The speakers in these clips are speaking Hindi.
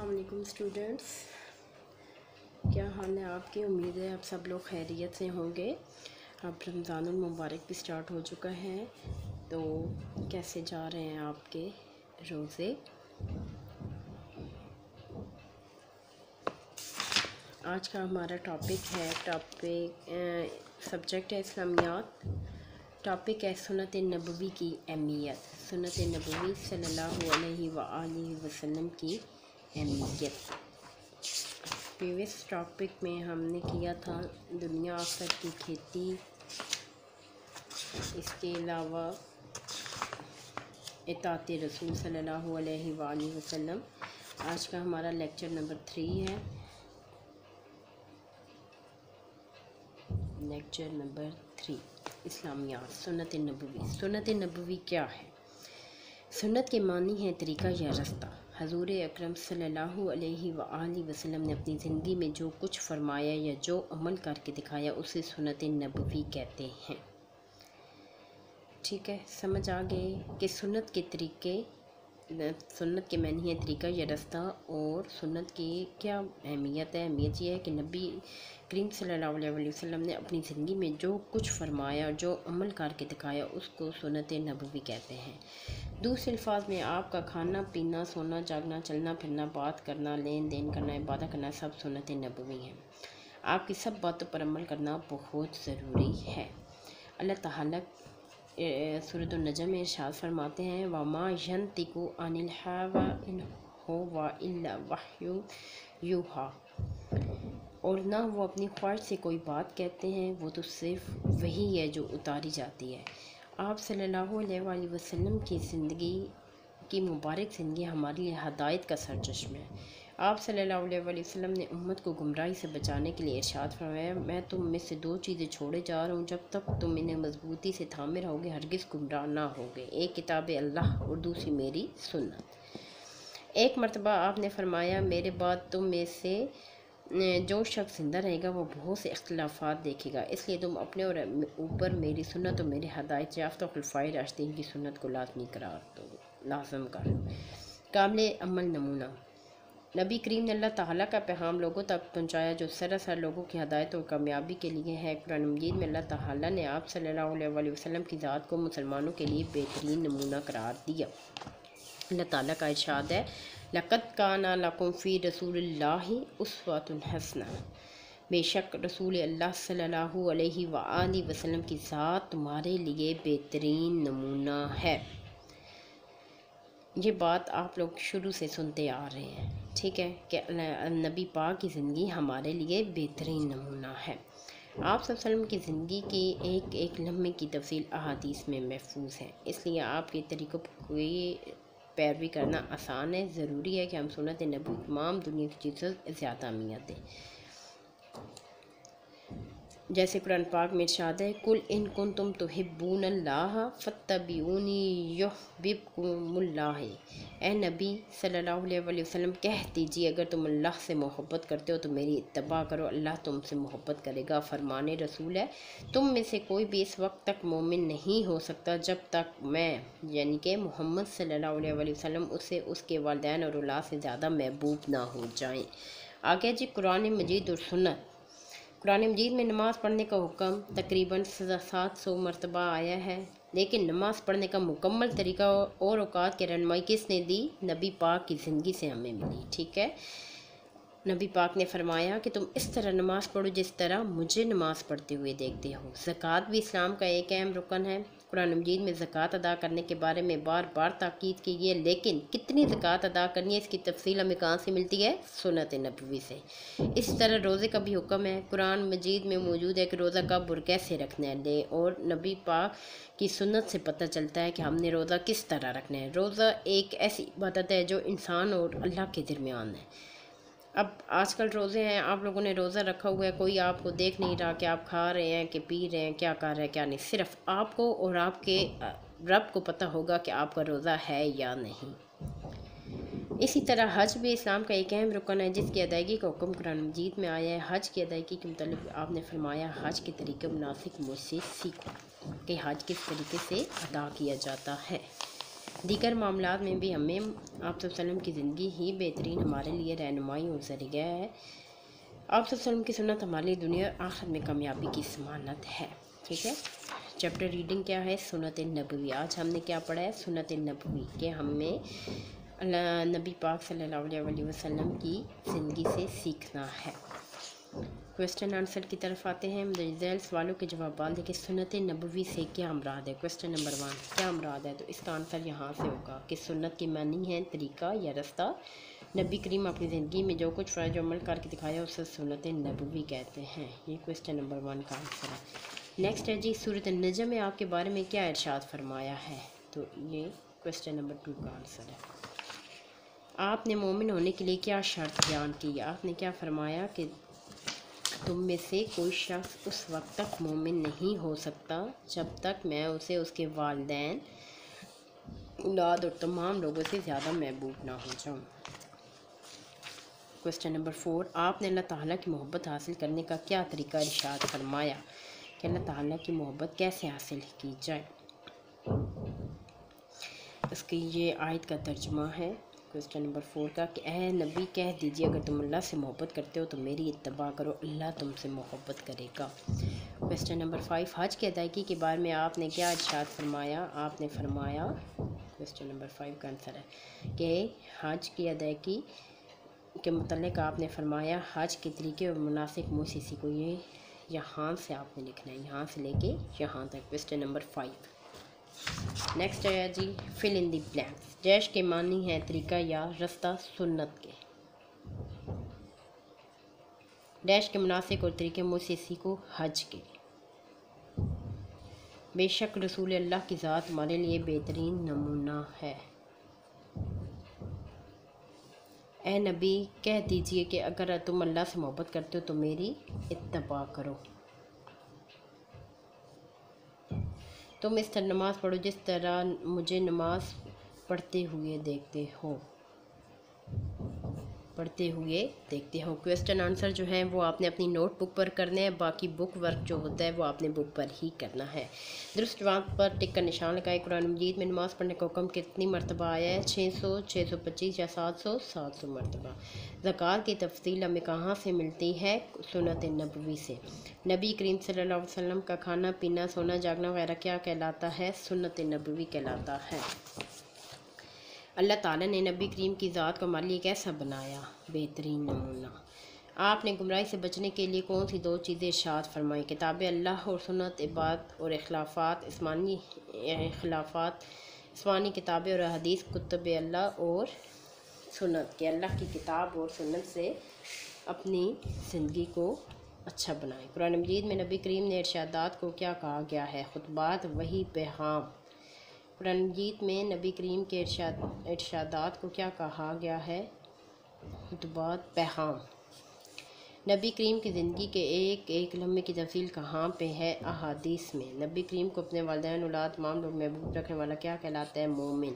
अस्सलाम वालेकुम स्टूडेंट्स, क्या हाल है आपके। उम्मीद है आप सब लोग खैरियत से होंगे। अब रमज़ानुल मुबारक भी स्टार्ट हो चुका है, तो कैसे जा रहे हैं आपके रोज़े। आज का हमारा सब्जेक्ट है इस्लामियात। टॉपिक है सुन्नत नबवी की अहमियत, सुन्नत नबवी सल्लल्लाहु अलैहि वसल्लम की अहमियत। प्रीवियस टॉपिक में हमने किया था दुनिया आखिरत की खेती, इसके अलावा इताअत रसूल सल्लल्लाहु अलैहि वसल्लम। आज का हमारा लेक्चर नंबर 3 है। लेक्चर नंबर 3 इस्लामियात, सुन्नत नबवी। सुन्नत नबवी क्या है? सुन्नत के मानी है तरीका या रास्ता। हजूर अकरम सल्लल्लाहु अलैहि वसल्लम ने अपनी ज़िंदगी में जो कुछ फरमाया या जो अमल करके दिखाया उसे सुन्नत नबवी कहते हैं। ठीक है, समझ आ गए कि सुन्नत के मानी है तरीका या रास्ता, और सुन्नत की क्या अहमियत है। अहमियत यह है कि नबी करीम सल्लल्लाहु अलैहि वसल्लम ने अपनी ज़िंदगी में जो कुछ फरमाया, जो अमल करके दिखाया, उसको सुन्नत नबवी कहते हैं। दूसरे अल्फाज में आपका खाना पीना, सोना जागना, चलना फिरना, बात करना, लेन देन करना, इबादत करना, सब सुन्नत नबवी है। आपकी सब बातों पर अमल करना बहुत ज़रूरी है। अल्लाह ताला सूरत नजम में इरशाद फरमाते हैं, वमा यंतिकु अनिल हवा इन हुवा इल्ला वह्यु यूहा, और ना वो अपनी ख्वाहिश से कोई बात कहते हैं, वो तो सिर्फ वही है जो उतारी जाती है। आप सल्लल्लाहु अलैहि वसल्लम की ज़िंदगी की मुबारक ज़िंदगी हमारे लिए हदायत का सरचश्मा है। आप सल्लल्लाहु अलैहि वसल्लम ने उम्मत को गुमराही से बचाने के लिए इरशाद फरमाया, मैं तुम में से 2 चीज़ें छोड़े जा रहा हूँ, जब तक तुम इन्हें मजबूती से थामे रहोगे हरगिज़ गुमराह ना होगे। एक किताब अल्लाह और दूसरी मेरी सुन्नत। एक मरतबा आपने फरमाया, मेरे बाद तुम में से जो शख्स जिंदा रहेगा वो बहुत से इख्तिलाफात देखेगा, इसलिए तुम अपने और ऊपर मेरी सुन्नत और मेरे हदायत याफ्ता खुलफाए राशिदीन की सुन्नत को लाज़मी करार दो, लाज़म करो। काबिल अमल नमूना। नबी करीम ने अल्लाह ताला का पैगाम लोगों तक पहुंचाया जो सरासर लोगों की हदायत और कामयाबी के लिए है। कुरान मजीद में अल्लाह ताला ने आप सल्लल्लाहु अलैहि वसल्लम की ज़ात को मुसलमानों के लिए बेहतरीन नमूना करार दिया। अल्लाह ताला का इरशाद है, लक़द काना लकुम फ़ी रसूलिल्लाहि उस्वतुन हसना, बेशक रसूल अल्लाह सल्लल्लाहु अलैहि वसल्लम की ज़ात तुम्हारे लिए बेहतरीन नमूना है। ये बात आप लोग शुरू से सुनते आ रहे हैं, ठीक है, कि नबी पाक की ज़िंदगी हमारे लिए बेहतरीन नमूना है। आप सब वसल्लम की ज़िंदगी की एक एक लम्हे की तफसील अहादीस में महफूज है, इसलिए आपके तरीक़ों की पैरवी करना आसान है। ज़रूरी है कि हम सुन्नत नबवी तमाम दुनिया की चीज़ों से ज़्यादा अहमियत दें। जैसे कुरान पाक में इरशाद है, कुल इन कुंतुम तुहिब्बूनल्लाह फत्तबिऊनी युहब्बिबकुमुल्लाह। ए नबी सल्लल्लाहु अलैहि वसल्लम कह दीजिए, अगर तुम अल्लाह से मोहब्बत करते हो तो मेरी इत्तबा करो, अल्लाह तुमसे मोहब्बत करेगा। फरमाने रसूल है, तुम में से कोई भी इस वक्त तक मोमिन नहीं हो सकता जब तक मैं यानी कि मोहम्मद सल्लल्लाहु अलैहि वसल्लम उससे उसके वालिदैन और औलाद से ज़्यादा महबूब ना हो जाएँ। आगे जी कुरान मजीद और सुन्नत। कुरान मजीद में नमाज़ पढ़ने का हुक्म तकरीबन 700 मरतबा आया है, लेकिन नमाज़ पढ़ने का मुकम्मल तरीका और औकात की रहनुमाई किसने दी? नबी पाक की ज़िंदगी से हमें मिली। ठीक है, नबी पाक ने फरमाया कि तुम इस तरह नमाज़ पढ़ो जिस तरह मुझे नमाज़ पढ़ते हुए देखते हो। ज़कात भी इस्लाम का एक अहम रुकन है। कुरान मजीद में ज़कात अदा करने के बारे में बार बार ताकीद की गई है, लेकिन कितनी ज़कात अदा करनी है इसकी तफसील हमें कहाँ से मिलती है? सुन्नत नबवी से। इस तरह रोज़े का भी हुक्म है, कुरान मजीद में मौजूद है कि रोज़ा कब और कैसे रखना है, और नबी पाक की सुन्नत से पता चलता है कि हमने रोज़ा किस तरह रखना है। रोज़ा एक ऐसी इबादत है जो इंसान और अल्लाह के दरमियान है। अब आजकल रोज़े हैं, आप लोगों ने रोज़ा रखा हुआ है, कोई आपको देख नहीं रहा कि आप खा रहे हैं कि पी रहे हैं, क्या कर रहे हैं क्या नहीं। सिर्फ आपको और आपके रब को पता होगा कि आपका रोज़ा है या नहीं। इसी तरह हज भी इस्लाम का एक अहम रुकन है जिसकी अदायगी का हुक्म कुरान मजीद में आया है। हज की अदायगी के मुतालिक आपने फरमाया, हज के तरीके मुनासिक मुझसे सीखो कि हज किस तरीके से अदा किया जाता है। दीगर मामलात में भी हमें आप वसल्लम की ज़िंदगी ही बेहतरीन हमारे लिए रहनुमाई और ज़रिया है। आप वसल्लम की सुन्नत हमारे लिए दुनिया और आखिरत में कामयाबी की ज़मानत है। ठीक है, चैप्टर रीडिंग क्या है? सुन्नत नबवी। आज हमने क्या पढ़ा है? सुन्नत नबवी के हमें नबी पाक सल्लल्लाहु अलैहि वसल्लम की ज़िंदगी से सीखना है। क्वेश्चन आंसर की तरफ आते हैं। मुदर्रिस सवालों के जवाब देखिए। सुन्नत नबवी से क्या मुराद है? क्वेश्चन नंबर 1 क्या मुराद है? तो इसका आंसर यहाँ से होगा कि सुन्नत की मानी है तरीका या रास्ता। नबी करीम अपनी ज़िंदगी में जो कुछ फ़र्ज अमल करके दिखाया उसे सुन्नत नबवी कहते हैं। ये क्वेश्चन नंबर 1 का आंसर है। नेक्स्ट है जी, सूरत नजम में आपके बारे में क्या इरशाद फरमाया है? तो ये क्वेश्चन नंबर 2 का आंसर है। आपने मोमिन होने के लिए क्या शर्त बयान की? आपने क्या फरमाया कि तुम में से कोई शख्स उस वक्त तक मोमिन नहीं हो सकता जब तक मैं उसे उसके वालिदैन, औलाद और तमाम लोगों से ज़्यादा महबूब ना हो जाऊँ। क्वेश्चन नंबर 4 आपने अल्लाह ताला की मोहब्बत हासिल करने का क्या तरीका इरशाद फरमाया कि अल्लाह ताला की मोहब्बत कैसे हासिल की जाए? इसकी ये आयत का तर्जुमा है क्वेश्चन नंबर 4 का कि ए नबी कह दीजिए अगर तुम अल्लाह से मोहब्बत करते हो तो मेरी इत्तबा करो, अल्लाह तुमसे मोहब्बत करेगा। क्वेश्चन नंबर 5 हज की अदायगी के बारे में आपने क्या इरशाद फरमाया? आपने फरमाया, क्वेश्चन नंबर 5 का आंसर है कि हज की अदायगी के मतलब आपने फरमाया हज के तरीके और मुनासिक मूसीसी को ये यहाँ से आपने लिखना है, यहाँ से लेके यहाँ तक। क्वेश्चन नंबर 5 नेक्स्ट है जी, फिल इन दी ब्लैंक्स। जैश के मानी है तरीका या रास्ता सुन्नत के। डैश के मुनासिक और तरीके मुझसे सीखो हज के। बेशक रसूल अल्लाह की ज़ात हमारे लिए बेहतरीन नमूना है। ए नबी कह दीजिए कि अगर तुम अल्लाह से मोहब्बत करते हो तो मेरी इत्तबा करो। तुम इस तरह नमाज़ पढ़ो जिस तरह मुझे नमाज़ पढ़ते हुए देखते हो। क्वेश्चन आंसर जो है वो आपने अपनी नोटबुक पर करने हैं, बाकी बुक वर्क जो होता है वो आपने बुक पर ही करना है। दुरुस्त जवाब पर टिक का निशान लगाए। कुरान मजीद में नमाज़ पढ़ने का हुक्म कितनी मरतबा आया है? 600, 625 या 700? 700 मरतबा। ज़कात की तफसील हमें कहाँ से मिलती है? सुन्नत नबवी से। नबी करीम सल्लल्लाहु अलैहि वसल्लम का खाना पीना सोना जागना वगैरह क्या कहलाता है? सुन्नत नबवी कहलाता है। अल्लाह ताला ने नबी करीम की ज़ात को हमारे लिए कैसा बनाया? बेहतरीन नमूना। आपने गुमराही से बचने के लिए कौन सी 2 चीज़ें इरशाद फरमाई? किताब अल्लाह और सुन्नत, इबादत और इखलाफात इस्मानी किताबें और हदीस, कुतुब अल्लाह और सुन्नत के। अल्लाह की किताब और सुन्नत से अपनी ज़िंदगी को अच्छा बनाएं। कुरान मजीद में नबी करीम ने इरशादात को क्या कहा गया है? खुतबात वही पैगाम। कुरान मजीद में नबी करीम के इरशादात को क्या कहा गया है? खुतबात पैगाम। नबी करीम की ज़िंदगी के एक एक लम्हे की तफसील कहाँ पे है? अहादीस में। नबी करीम को अपने वालिदैन औलाद तमाम लोग महबूब रखने वाला क्या कहलाता है? मोमिन।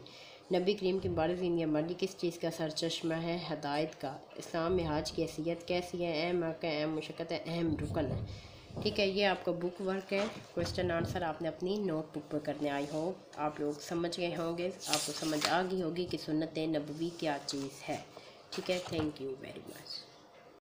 नबी करीम की मुबारक ज़िंदगी हमारी किस चीज़ का सरचश्मा है? हदायत का। इस्लाम में हज की हैसियत कैसी है? अहम हक़ है, अहम मुशक्क़त है, अहम रुकन है। ठीक है, ये आपका बुक वर्क है। क्वेश्चन आंसर आपने अपनी नोटबुक पर करने। आई हो आप लोग समझ गए होंगे, आपको समझ आ गई होगी कि सुन्नत नबवी क्या चीज़ है। ठीक है, थैंक यू वेरी मच।